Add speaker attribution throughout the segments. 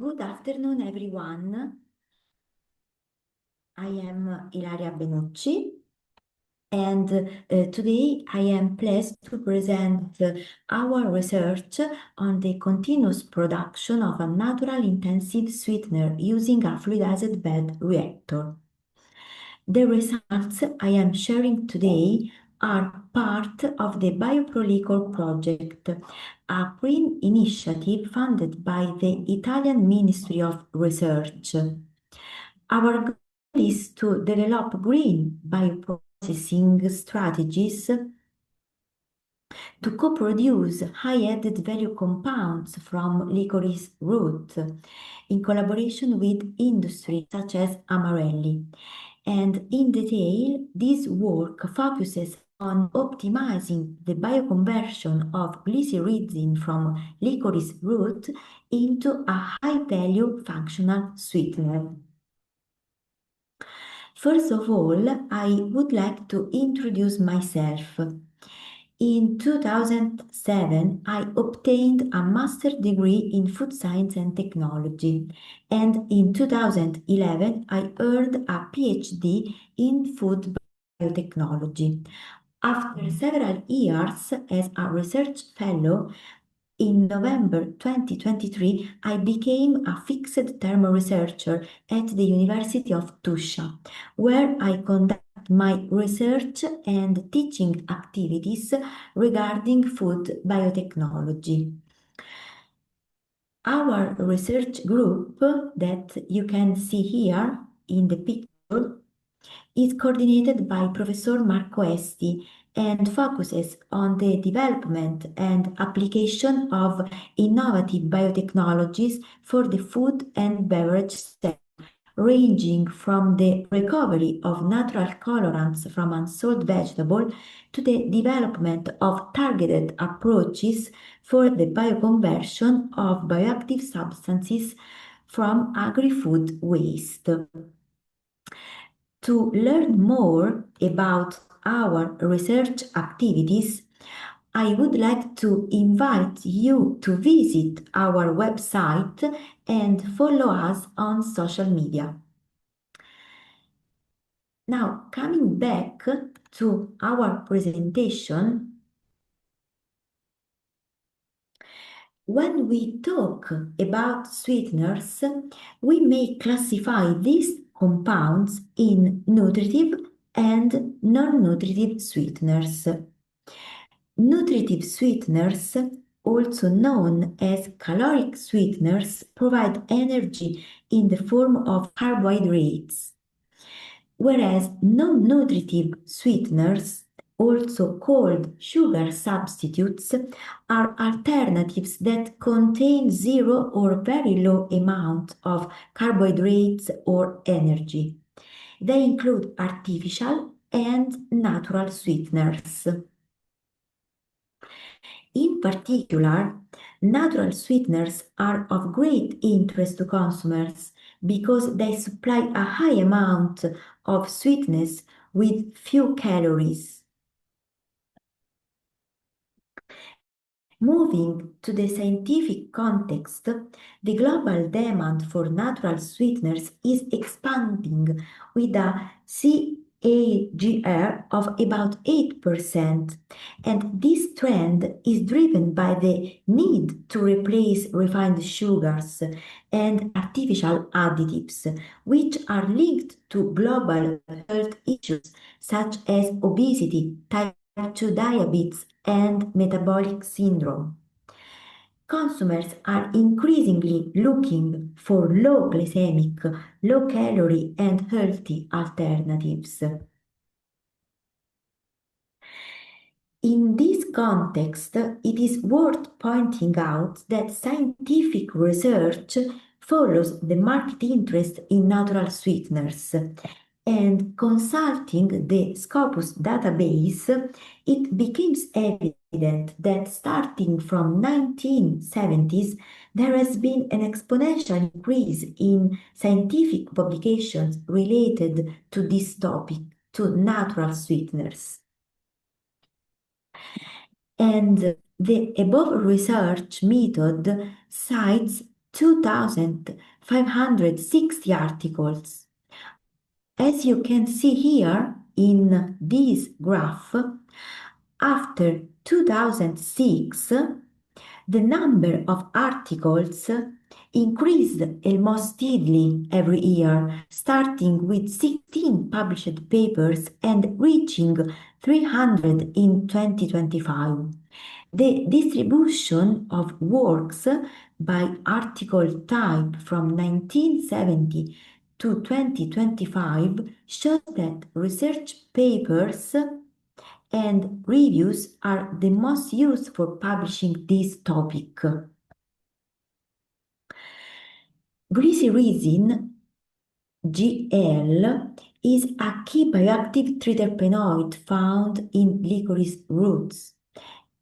Speaker 1: Good afternoon, everyone. I am Ilaria Benucci, and today I am pleased to present our research on the continuous production of a natural intensive sweetener using a fluidized bed reactor. The results I am sharing today are part of the Bioprolicor project, a green initiative funded by the Italian Ministry of Research. Our goal is to develop green bioprocessing strategies to co-produce high added value compounds from licorice root in collaboration with industry such as Amarelli. And in detail, this work focuses on optimizing the bioconversion of glycyrrhizin from licorice root into a high-value functional sweetener. First of all, I would like to introduce myself. In 2007, I obtained a master's degree in food science and technology, and in 2011, I earned a PhD in food biotechnology. After several years as a research fellow, in November 2023, I became a fixed-term researcher at the University of Tuscia, where I conduct my research and teaching activities regarding food biotechnology. Our research group that you can see here in the picture is coordinated by Professor Marco Esti and focuses on the development and application of innovative biotechnologies for the food and beverage sector, ranging from the recovery of natural colorants from unsold vegetable to the development of targeted approaches for the bioconversion of bioactive substances from agri-food waste. To learn more about our research activities, I would like to invite you to visit our website and follow us on social media. Now, coming back to our presentation, when we talk about sweeteners, we may classify these compounds in nutritive and non-nutritive sweeteners. Nutritive sweeteners, also known as caloric sweeteners, provide energy in the form of carbohydrates, whereas non-nutritive sweeteners, also called sugar substitutes, are alternatives that contain zero or very low amount of carbohydrates or energy. They include artificial and natural sweeteners. In particular, natural sweeteners are of great interest to consumers because they supply a high amount of sweetness with few calories. Moving to the scientific context, the global demand for natural sweeteners is expanding with a CAGR of about 8%, and this trend is driven by the need to replace refined sugars and artificial additives, which are linked to global health issues such as obesity, type 2 diabetes, and metabolic syndrome. Consumers are increasingly looking for low glycemic, low calorie, and healthy alternatives. In this context, it is worth pointing out that scientific research follows the market interest in natural sweeteners, and consulting the Scopus database, it becomes evident that starting from 1970s, there has been an exponential increase in scientific publications related to this topic, to natural sweeteners. And the above research method cites 2,560 articles. As you can see here in this graph, after 2006, the number of articles increased almost steadily every year, starting with 16 published papers and reaching 300 in 2025. The distribution of works by article type from 1970 to 2025 shows that research papers and reviews are the most used for publishing this topic. Glycyrrhizin, GL, is a key bioactive triterpenoid found in licorice roots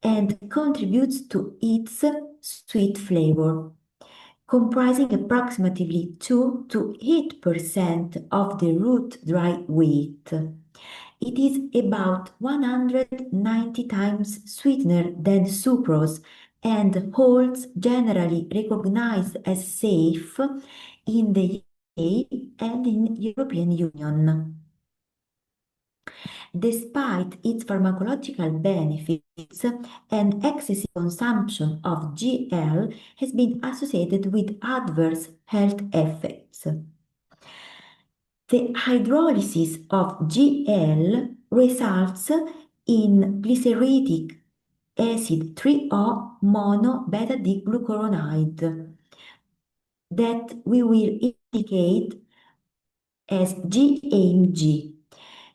Speaker 1: and contributes to its sweet flavor, comprising approximately 2 to 8% of the root dry weight. It is about 190 times sweetener than sucrose and holds generally recognized as safe in the UK and in European Union. Despite its pharmacological benefits, an excessive consumption of GL has been associated with adverse health effects. The hydrolysis of GL results in glyceritic acid 3O mono beta D-glucuronide that we will indicate as GAMG.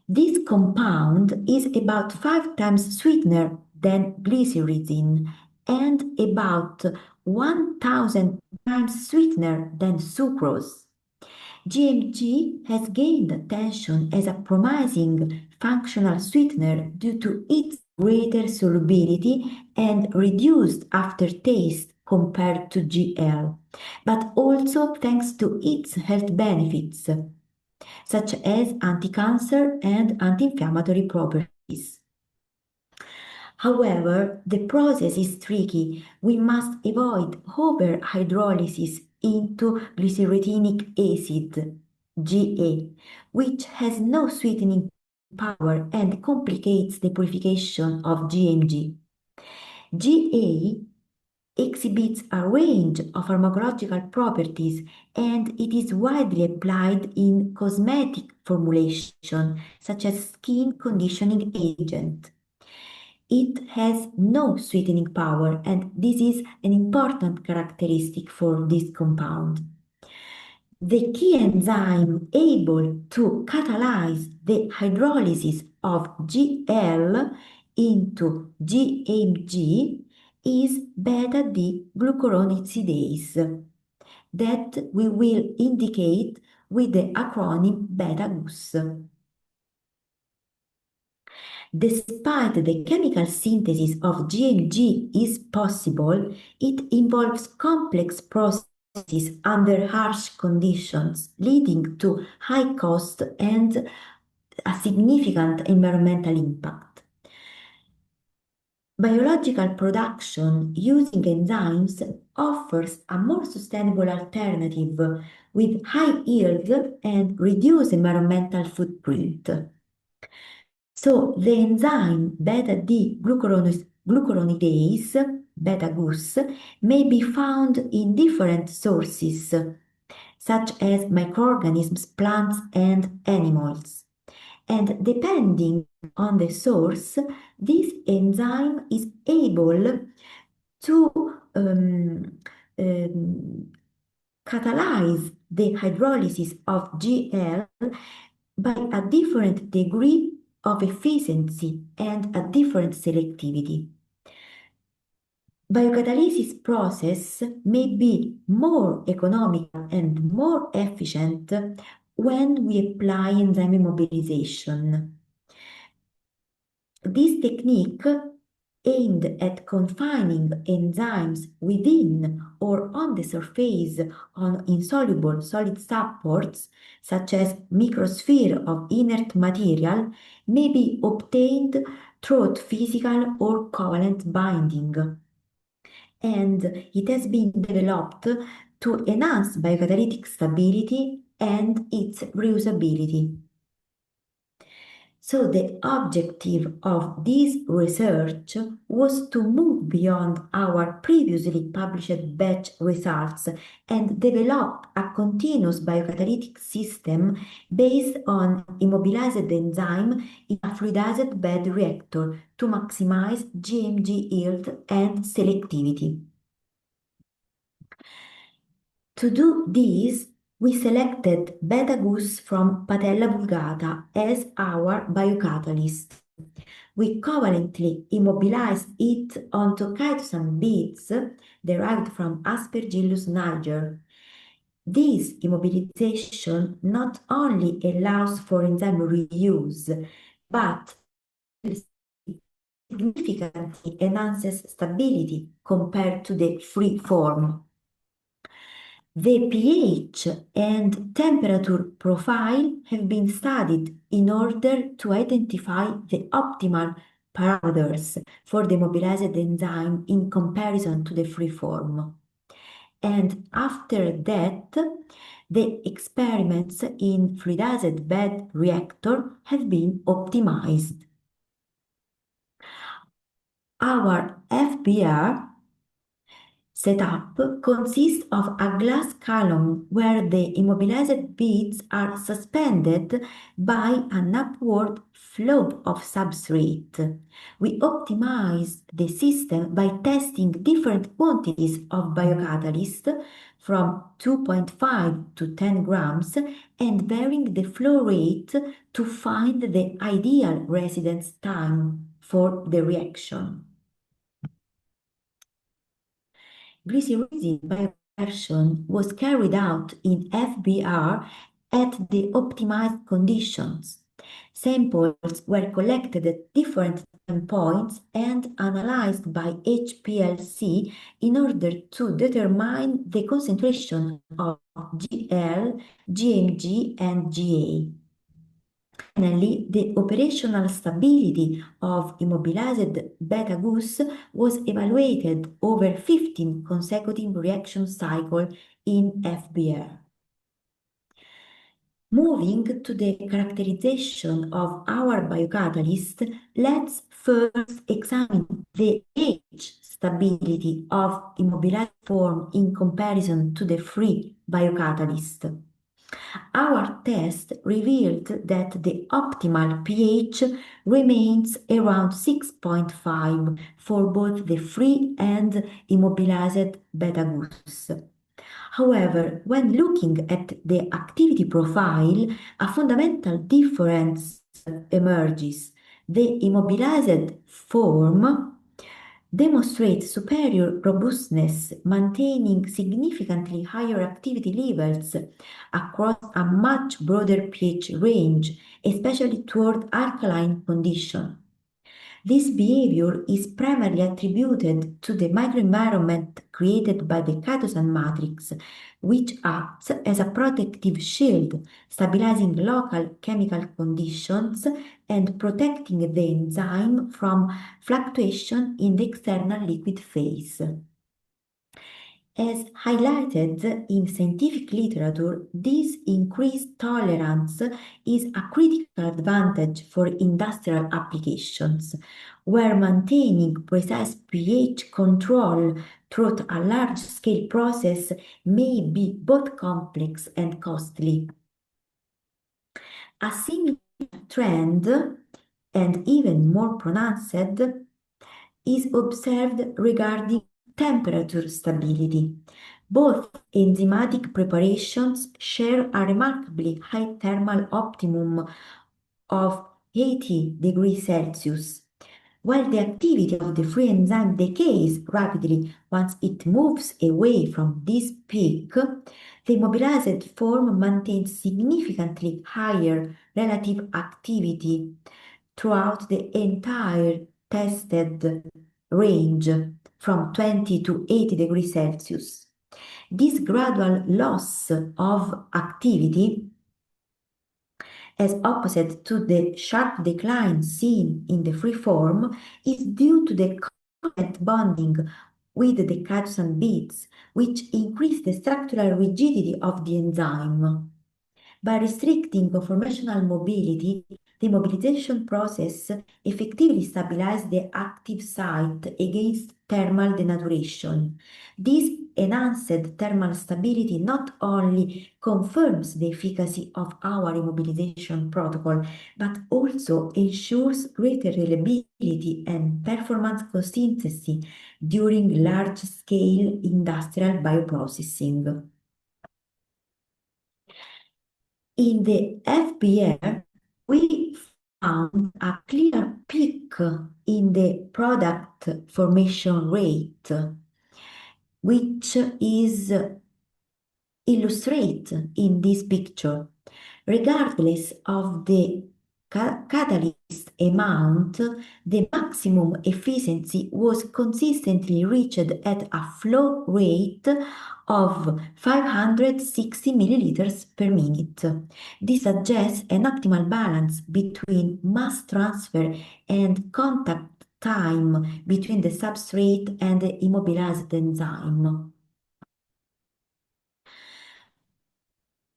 Speaker 1: This compound is about 5 times sweetener than glycyrrhizin and about 1,000 times sweetener than sucrose. GMG has gained attention as a promising functional sweetener due to its greater solubility and reduced aftertaste compared to GL, but also thanks to its health benefits, such as anti-cancer and anti-inflammatory properties. However, the process is tricky. We must avoid over-hydrolysis into glycyrrhetinic acid, GA, which has no sweetening power and complicates the purification of GMG. GA exhibits a range of pharmacological properties and it is widely applied in cosmetic formulation, such as skin conditioning agent. It has no sweetening power, and this is an important characteristic for this compound. The key enzyme able to catalyze the hydrolysis of GL into GMG is beta-D-glucuronidase that we will indicate with the acronym beta-GUS. Despite the chemical synthesis of GMG is possible, it involves complex processes under harsh conditions, leading to high cost and a significant environmental impact. Biological production using enzymes offers a more sustainable alternative with high yield and reduced environmental footprint. So the enzyme beta-D-glucuronidase, beta-GUS, may be found in different sources, such as microorganisms, plants, and animals. And depending on the source, this enzyme is able to catalyze the hydrolysis of GL by a different degree of efficiency and a different selectivity. Biocatalysis process may be more economical and more efficient when we apply enzyme immobilization. This technique aimed at confining enzymes within or on the surface on insoluble solid supports, such as microsphere of inert material, may be obtained through physical or covalent binding. And it has been developed to enhance biocatalytic stability and its reusability. So the objective of this research was to move beyond our previously published batch results and develop a continuous biocatalytic system based on immobilized enzyme in a fluidized bed reactor to maximize GMG yield and selectivity. To do this, we selected beta-Gus from Patella vulgata as our biocatalyst. We covalently immobilized it onto chitosan beads derived from Aspergillus niger. This immobilization not only allows for enzyme reuse, but significantly enhances stability compared to the free form. The pH and temperature profile have been studied in order to identify the optimal parameters for the mobilized enzyme in comparison to the free form. And after that, the experiments in fluidized bed reactor have been optimized. Our FBR setup consists of a glass column where the immobilized beads are suspended by an upward flow of substrate. We optimize the system by testing different quantities of biocatalyst from 2.5 to 10 grams and varying the flow rate to find the ideal residence time for the reaction. Glycyrrhizin bioconversion was carried out in FBR at the optimized conditions. Samples were collected at different time points and analyzed by HPLC in order to determine the concentration of GL, GMG, and GA. Finally, the operational stability of immobilized beta-Gus was evaluated over 15 consecutive reaction cycles in FBR. Moving to the characterization of our biocatalyst, let's first examine the pH stability of immobilized form in comparison to the free biocatalyst. Our test revealed that the optimal pH remains around 6.5 for both the free and immobilized beta-Gus. However, when looking at the activity profile, a fundamental difference emerges. The immobilized form demonstrates superior robustness, maintaining significantly higher activity levels across a much broader pH range, especially toward alkaline conditions. This behavior is primarily attributed to the microenvironment created by the chitosan matrix, which acts as a protective shield, stabilizing local chemical conditions and protecting the enzyme from fluctuation in the external liquid phase. As highlighted in scientific literature, this increased tolerance is a critical advantage for industrial applications, where maintaining precise pH control throughout a large-scale process may be both complex and costly. A similar trend, and even more pronounced, is observed regarding temperature stability. Both enzymatic preparations share a remarkably high thermal optimum of 80 degrees Celsius. While the activity of the free enzyme decays rapidly once it moves away from this peak, the immobilized form maintains significantly higher relative activity throughout the entire tested range from 20 to 80 degrees Celsius. This gradual loss of activity, as opposite to the sharp decline seen in the free form, is due to the covalent bonding with the cathepsin beads, which increase the structural rigidity of the enzyme. By restricting conformational mobility, the mobilization process effectively stabilizes the active site against thermal denaturation. This enhanced thermal stability not only confirms the efficacy of our immobilization protocol, but also ensures greater reliability and performance consistency during large-scale industrial bioprocessing. In the FBR, we found a clear peak in the product formation rate, which is illustrated in this picture. Regardless of the catalyst amount, the maximum efficiency was consistently reached at a flow rate of 560 milliliters per minute. This suggests an optimal balance between mass transfer and contact time between the substrate and the immobilized enzyme.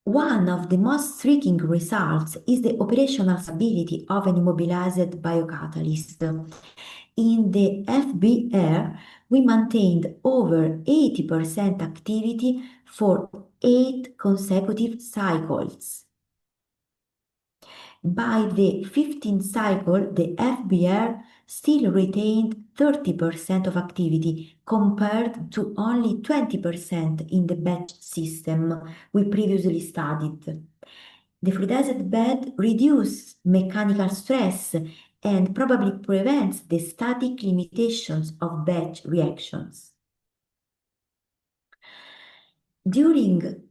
Speaker 1: One of the most striking results is the operational stability of an immobilized biocatalyst. In the FBR, we maintained over 80% activity for 8 consecutive cycles. By the 15th cycle, the FBR still retained 30% of activity compared to only 20% in the batch system we previously studied. The fluidized bed reduces mechanical stress and probably prevents the static limitations of batch reactions. During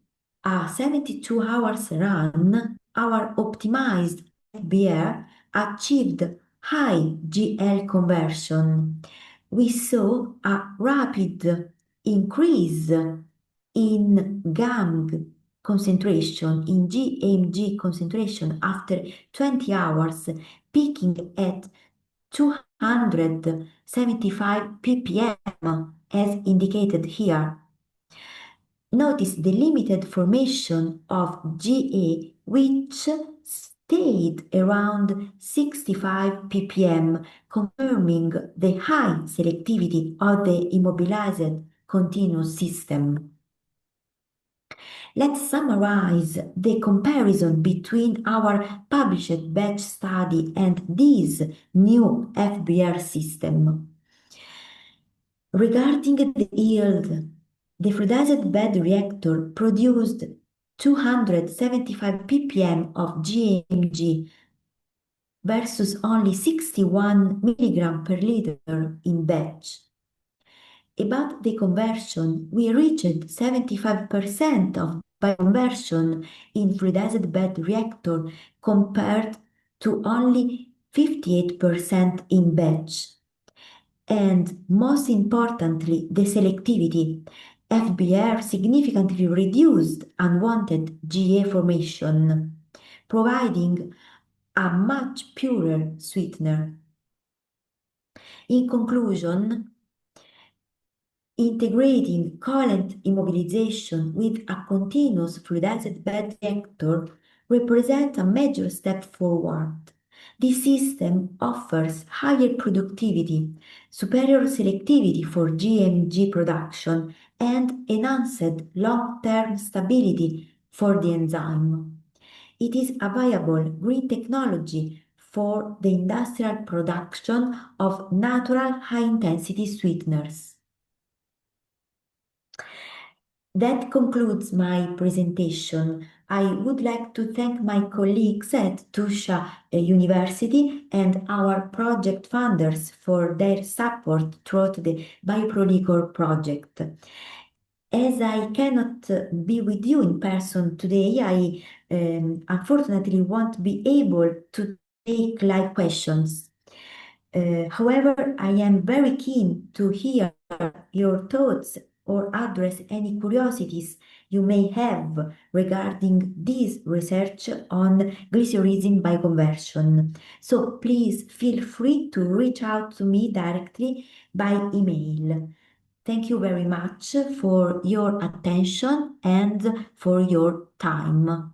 Speaker 1: a 72 hours run, our optimized FBR achieved high GL conversion. We saw a rapid increase in GAMG concentration, in GMG concentration after 20 hours, peaking at 275 ppm as indicated here. Notice the limited formation of GA, which stayed around 65 ppm, confirming the high selectivity of the immobilized continuous system. Let's summarize the comparison between our published batch study and this new FBR system. Regarding the yield, the fluidized bed reactor produced 275 ppm of GMG versus only 61 mg per liter in batch. About the conversion, we reached 75% of bioconversion in fluidized bed reactor compared to only 58% in batch. And most importantly, the selectivity. FBR significantly reduced unwanted GA formation, providing a much purer sweetener. In conclusion, integrating covalent immobilization with a continuous fluidized bed reactor represents a major step forward. This system offers higher productivity, superior selectivity for GMG production, and enhanced long-term stability for the enzyme. It is a viable green technology for the industrial production of natural high-intensity sweeteners. That concludes my presentation. I would like to thank my colleagues at Tuscia University and our project funders for their support throughout the BioProLiquor project. As I cannot be with you in person today, I unfortunately won't be able to take live questions. However, I am very keen to hear your thoughts or address any curiosities you may have regarding this research on glycerism bioconversion. So please feel free to reach out to me directly by email. Thank you very much for your attention and for your time.